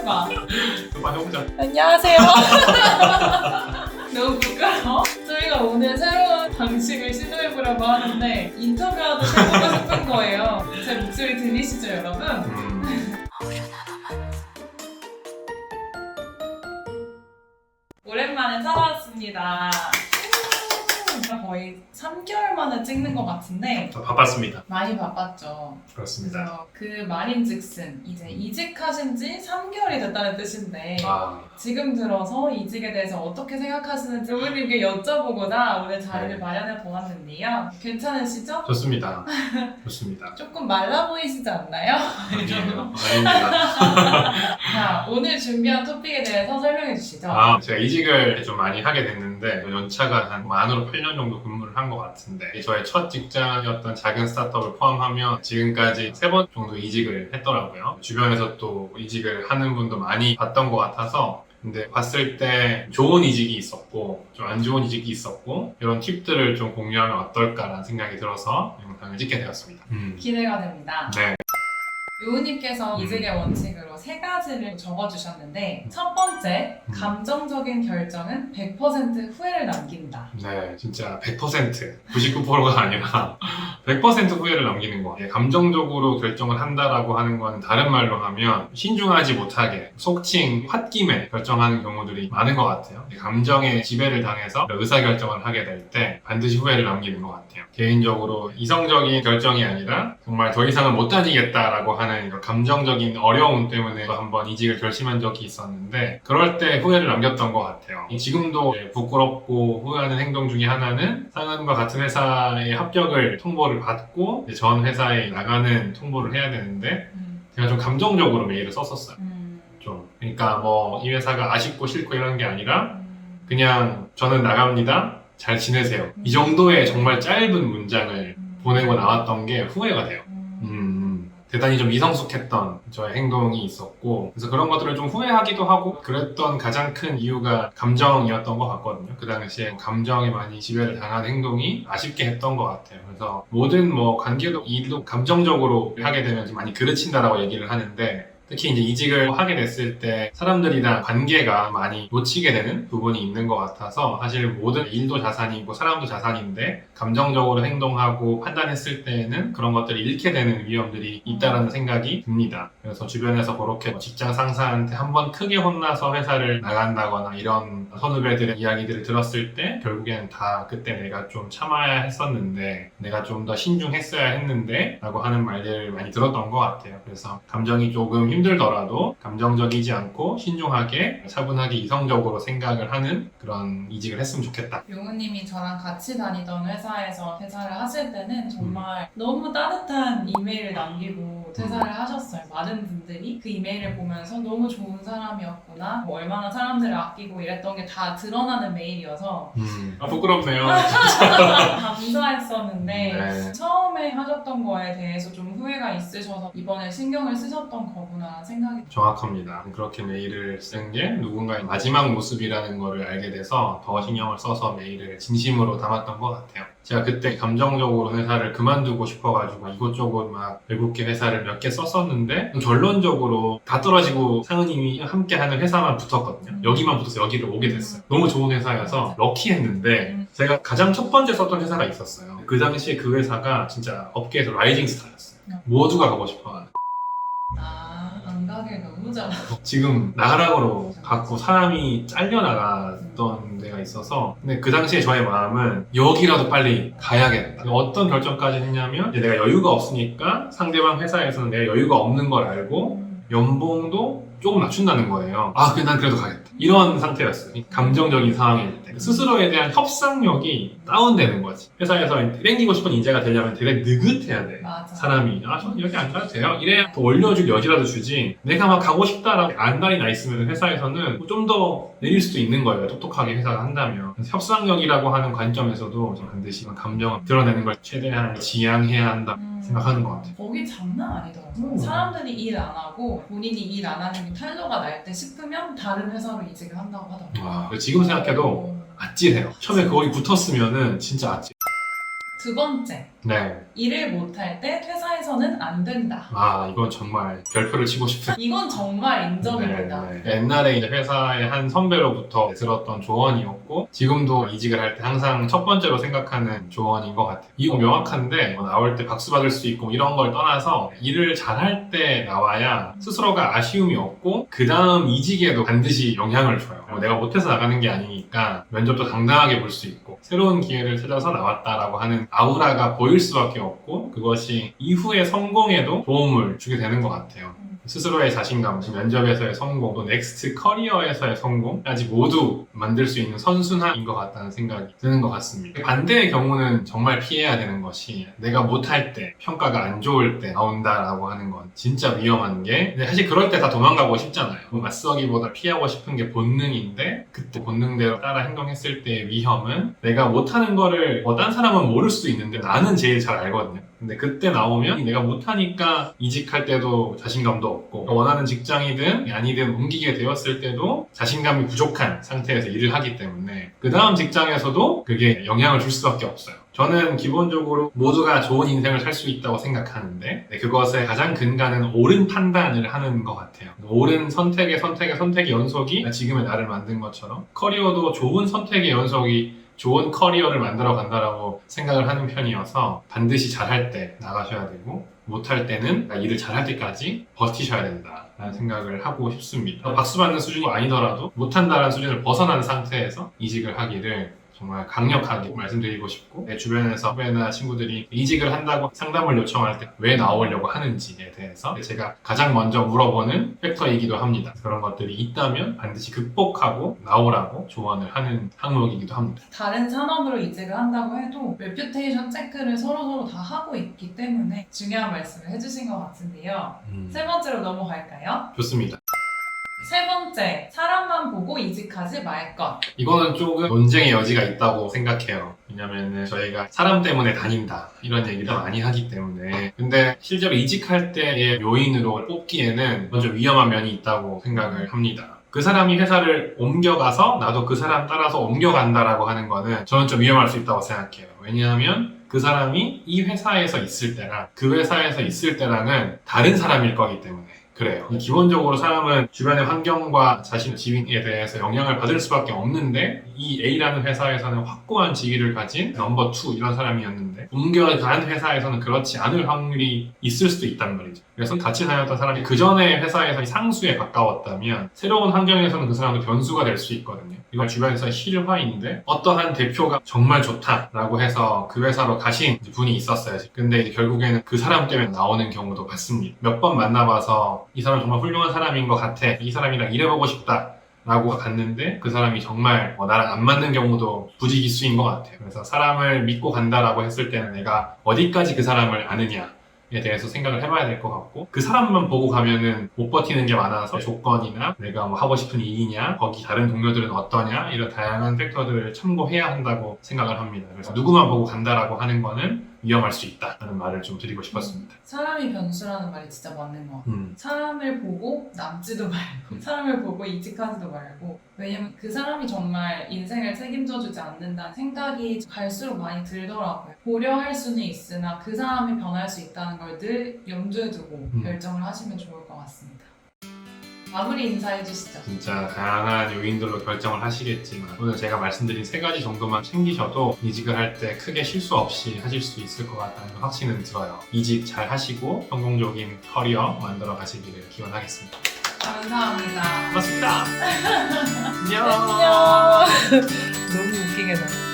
해봐. 한번 해보자. 안녕하세요. 너무 부끄러워? 저희가 오늘 새로운 방식을 시도해보려고 하는데 인터뷰하듯 해보고 싶은 거예요. 제 목소리 들리시죠, 여러분? 오랜만에 찾아왔습니다. 거의 3개월 만에 찍는 것 같은데 바빴습니다. 많이 바빴죠. 그렇습니다. 그래서 그 말인즉슨 이제 이직하신 지 3개월이 됐다는 뜻인데 지금 들어서 이직에 대해서 어떻게 생각하시는지 부모님께 여쭤보고자 오늘 자리를 네. 마련해 보았는데요. 괜찮으시죠? 좋습니다. 좋습니다. 조금 말라 보이시지 않나요? 아니에요. 아닙니다. 자, 오늘 준비한 토픽에 대해서 설명해 주시죠. 제가 이직을 좀 많이 하게 됐는데 연차가 한 만으로 8년 정도 근무를 한 것 같은데 저의 첫 직장이었던 작은 스타트업을 포함하면 지금까지 3번 정도 이직을 했더라고요. 주변에서 또 이직을 하는 분도 많이 봤던 것 같아서 근데 봤을 때 좋은 이직이 있었고 좀 안 좋은 이직이 있었고 이런 팁들을 좀 공유하면 어떨까라는 생각이 들어서 영상을 찍게 되었습니다. 기대가 됩니다. 네. 요우님께서 이직의 원칙으로 3가지를 적어주셨는데 첫 번째, 감정적인 결정은 100% 후회를 남긴다. 네, 진짜 100%, 99%가 아니라 100% 후회를 남기는 거. 감정적으로 결정을 한다라고 하는 건 다른 말로 하면 신중하지 못하게 속칭 홧김에 결정하는 경우들이 많은 것 같아요. 감정에 지배를 당해서 의사결정을 하게 될 때 반드시 후회를 남기는 것 같아요. 개인적으로 이성적인 결정이 아니라 정말 더 이상은 못 다니겠다라고 하는 감정적인 어려움 때문에 한번 이직을 결심한 적이 있었는데 그럴 때 후회를 남겼던 것 같아요. 지금도 부끄럽고 후회하는 행동 중에 하나는 상은과 같은 회사의 합격을 통보를 받고 전 회사에 나가는 통보를 해야 되는데 제가 좀 감정적으로 메일을 썼었어요. 좀 그러니까 뭐 이 회사가 아쉽고 싫고 이런 게 아니라 그냥 저는 나갑니다. 잘 지내세요. 이 정도의 정말 짧은 문장을 보내고 나왔던 게 후회가 돼요. 대단히 좀 미성숙했던 저의 행동이 있었고 그래서 그런 것들을 좀 후회하기도 하고 그랬던 가장 큰 이유가 감정이었던 것 같거든요. 그 당시에 감정에 많이 지배를 당한 행동이 아쉽게 했던 것 같아요. 그래서 모든 뭐 관계도 일도 감정적으로 하게 되면 좀 많이 그르친다라고 얘기를 하는데 특히 이제 이직을 하게 됐을 때 사람들이랑 관계가 많이 놓치게 되는 부분이 있는 것 같아서 사실 모든 일도 자산이고 사람도 자산인데 감정적으로 행동하고 판단했을 때에는 그런 것들을 잃게 되는 위험들이 있다는 생각이 듭니다. 그래서 주변에서 그렇게 직장 상사한테 한번 크게 혼나서 회사를 나간다거나 이런 선후배들의 이야기들을 들었을 때 결국에는 다 그때 내가 좀 참아야 했었는데 내가 좀 더 신중했어야 했는데 라고 하는 말들을 많이 들었던 것 같아요. 그래서 감정이 조금 힘들더라도 감정적이지 않고 신중하게 차분하게 이성적으로 생각을 하는 그런 이직을 했으면 좋겠다. 용우님이 저랑 같이 다니던 회사에서 퇴사를 하실 때는 정말 너무 따뜻한 이메일을 남기고 퇴사를 하셨어요. 많은 분들이 그 이메일을 보면서 너무 좋은 사람이었구나, 뭐 얼마나 사람들을 아끼고 이랬던 게 다 드러나는 메일이어서 부끄럽네요. 감사했었는데 네. 처음에 하셨던 거에 대해서 좀 후회가 있으셔서 이번에 신경을 쓰셨던 거구나 생각이 정확합니다. 그렇게 메일을 쓴 게 누군가의 마지막 모습이라는 거를 알게 돼서 더 신경을 써서 메일을 진심으로 담았던 것 같아요. 제가 그때 감정적으로 회사를 그만두고 싶어가지고 이곳저곳 막 외국계 회사를 몇 개 썼었는데 결론적으로 다 떨어지고 상은님이 함께하는 회사만 붙었거든요. 여기만 붙어서 여기를 오게 됐어요. 너무 좋은 회사여서 럭키했는데 제가 가장 첫 번째 썼던 회사가 있었어요. 그 당시에 그 회사가 진짜 업계에서 라이징 스타였어요. 모두가 가고 싶어하는. 안 가길 너무 잘하 지금 나가라고 갖고 사람이 잘려나갔던 데가 있어서 근데 그 당시에 저의 마음은 여기라도 빨리 가야겠다. 어떤 결정까지 했냐면 이제 내가 여유가 없으니까 상대방 회사에서는 내가 여유가 없는 걸 알고 연봉도 조금 낮춘다는 거예요. 난 그래도 가겠다. 이런 상태였어요. 감정적인 상황일 때. 스스로에 대한 협상력이 다운되는 거지. 회사에서 땡기고 싶은 인재가 되려면 되게 느긋해야 돼. 맞아. 사람이 저는 여기 안 가도 돼요. 이래야 더 올려줄 여지라도 주지. 내가 막 가고 싶다라고 안달이 나 있으면 회사에서는 좀 더 내릴 수도 있는 거예요. 똑똑하게 회사가 한다면. 그래서 협상력이라고 하는 관점에서도 반드시 감정을 드러내는 걸 최대한 지양해야 한다 생각하는 것 같아요. 거기 장난 아니더라고요. 사람들이 일 안 하고 본인이 일 안 하는 게 탄로가 날 때 싶으면 다른 회사로 이직을 한다고 하더라고요. 지금 생각해도 아찔해요. 처음에 거기 붙었으면은 진짜 아찔. 두 번째, 네. 일을 못할 때 퇴사해서는 안 된다. 아, 이건 정말 별표를 치고 싶은. 이건 정말 인정입니다. 네, 네. 옛날에 이제 회사의 한 선배로부터 들었던 조언이었고, 지금도 이직을 할 때 항상 첫 번째로 생각하는 조언인 것 같아요. 이거 명확한데, 뭐 나올 때 박수 받을 수 있고, 이런 걸 떠나서 일을 잘할 때 나와야 스스로가 아쉬움이 없고, 그 다음 이직에도 반드시 영향을 줘요. 뭐 내가 못해서 나가는 게 아니니까 면접도 당당하게 볼 수 있고, 새로운 기회를 찾아서 나왔다라고 하는 아우라가 보일 수밖에 없고, 그것이 이후의 성공에도 도움을 주게 되는 것 같아요. 스스로의 자신감, 면접에서의 성공, 또 넥스트 커리어에서의 성공까지 모두 만들 수 있는 선순환인 것 같다는 생각이 드는 것 같습니다. 반대의 경우는 정말 피해야 되는 것이, 내가 못할 때, 평가가 안 좋을 때 나온다라고 하는 건 진짜 위험한 게, 근데 사실 그럴 때 다 도망가고 싶잖아요. 맞서기보다 피하고 싶은 게 본능인데, 그때 본능대로 따라 행동했을 때의 위험은, 내가 못하는 거를 딴 사람은 모를 수도 있는데 나는 제일 잘 알거든요. 근데 그때 나오면 내가 못하니까 이직할 때도 자신감도 없고, 원하는 직장이든 아니든 옮기게 되었을 때도 자신감이 부족한 상태에서 일을 하기 때문에 그 다음 직장에서도 그게 영향을 줄 수밖에 없어요. 저는 기본적으로 모두가 좋은 인생을 살 수 있다고 생각하는데, 그것의 가장 근간은 옳은 판단을 하는 것 같아요. 옳은 선택의 연속이 지금의 나를 만든 것처럼, 커리어도 좋은 선택의 연속이 좋은 커리어를 만들어 간다라고 생각을 하는 편이어서, 반드시 잘할 때 나가셔야 되고, 못할 때는 일을 잘할 때까지 버티셔야 된다 라는 생각을 하고 싶습니다. 박수 받는 수준이 아니더라도 못한다는 수준을 벗어난 상태에서 이직을 하기를 정말 강력하게 말씀드리고 싶고, 내 주변에서 후배나 친구들이 이직을 한다고 상담을 요청할 때 왜 나오려고 하는지에 대해서 제가 가장 먼저 물어보는 팩터이기도 합니다. 그런 것들이 있다면 반드시 극복하고 나오라고 조언을 하는 항목이기도 합니다. 다른 산업으로 이직을 한다고 해도 레퓨테이션 체크를 서로서로 다 하고 있기 때문에 중요한 말씀을 해주신 것 같은데요. 세 번째로 넘어갈까요? 좋습니다. 세 번째, 사람만 보고 이직하지 말 것. 이거는 조금 논쟁의 여지가 있다고 생각해요. 왜냐면은 저희가 사람 때문에 다닌다 이런 얘기를 많이 하기 때문에. 근데 실제로 이직할 때의 요인으로 뽑기에는 먼저 위험한 면이 있다고 생각을 합니다. 그 사람이 회사를 옮겨가서 나도 그 사람 따라서 옮겨간다라고 하는 거는 저는 좀 위험할 수 있다고 생각해요. 왜냐하면 그 사람이 이 회사에서 있을 때랑 그 회사에서 있을 때랑은 다른 사람일 거기 때문에 그래요. 기본적으로 사람은 주변의 환경과 자신의 지위에 대해서 영향을 받을 수밖에 없는데, 이 A라는 회사에서는 확고한 지위를 가진 넘버 2 이런 사람이었는데 옮겨간 회사에서는 그렇지 않을 확률이 있을 수도 있단 말이죠. 그래서 같이 다녔던 사람이 그 전에 회사에서 상수에 가까웠다면 새로운 환경에서는 그 사람도 변수가 될 수 있거든요. 이건 주변에서 실화인데, 어떠한 대표가 정말 좋다라고 해서 그 회사로 가신 분이 있었어요. 근데 이제 결국에는 그 사람 때문에 나오는 경우도 봤습니다. 몇 번 만나봐서 이 사람 정말 훌륭한 사람인 것 같아, 이 사람이랑 일해보고 싶다 라고 갔는데 그 사람이 정말 나랑 안 맞는 경우도 부지기수인 것 같아요. 그래서 사람을 믿고 간다라고 했을 때는 내가 어디까지 그 사람을 아느냐에 대해서 생각을 해봐야 될 것 같고, 그 사람만 보고 가면은 못 버티는 게 많아서 조건이나 내가 뭐 하고 싶은 일이냐, 거기 다른 동료들은 어떠냐, 이런 다양한 팩터들을 참고해야 한다고 생각을 합니다. 그래서 누구만 보고 간다라고 하는 거는 위험할 수 있다는 말을 좀 드리고 싶었습니다. 사람이 변수라는 말이 진짜 맞는 것 같아요. 사람을 보고 남지도 말고 사람을 보고 이직하지도 말고, 왜냐면 그 사람이 정말 인생을 책임져주지 않는다는 생각이 갈수록 많이 들더라고요. 고려할 수는 있으나 그 사람이 변할 수 있다는 걸 늘 염두에 두고 결정을 하시면 좋을 것 같습니다. 마무리 인사해 주시죠. 진짜 다양한 요인들로 결정을 하시겠지만, 오늘 제가 말씀드린 3가지 정도만 챙기셔도 이직을 할 때 크게 실수 없이 하실 수 있을 것 같다는 확신은 들어요. 이직 잘 하시고 성공적인 커리어 만들어 가시기를 기원하겠습니다. 감사합니다. 고맙습니다. 안녕. 안녕. 너무 웃기게 돼.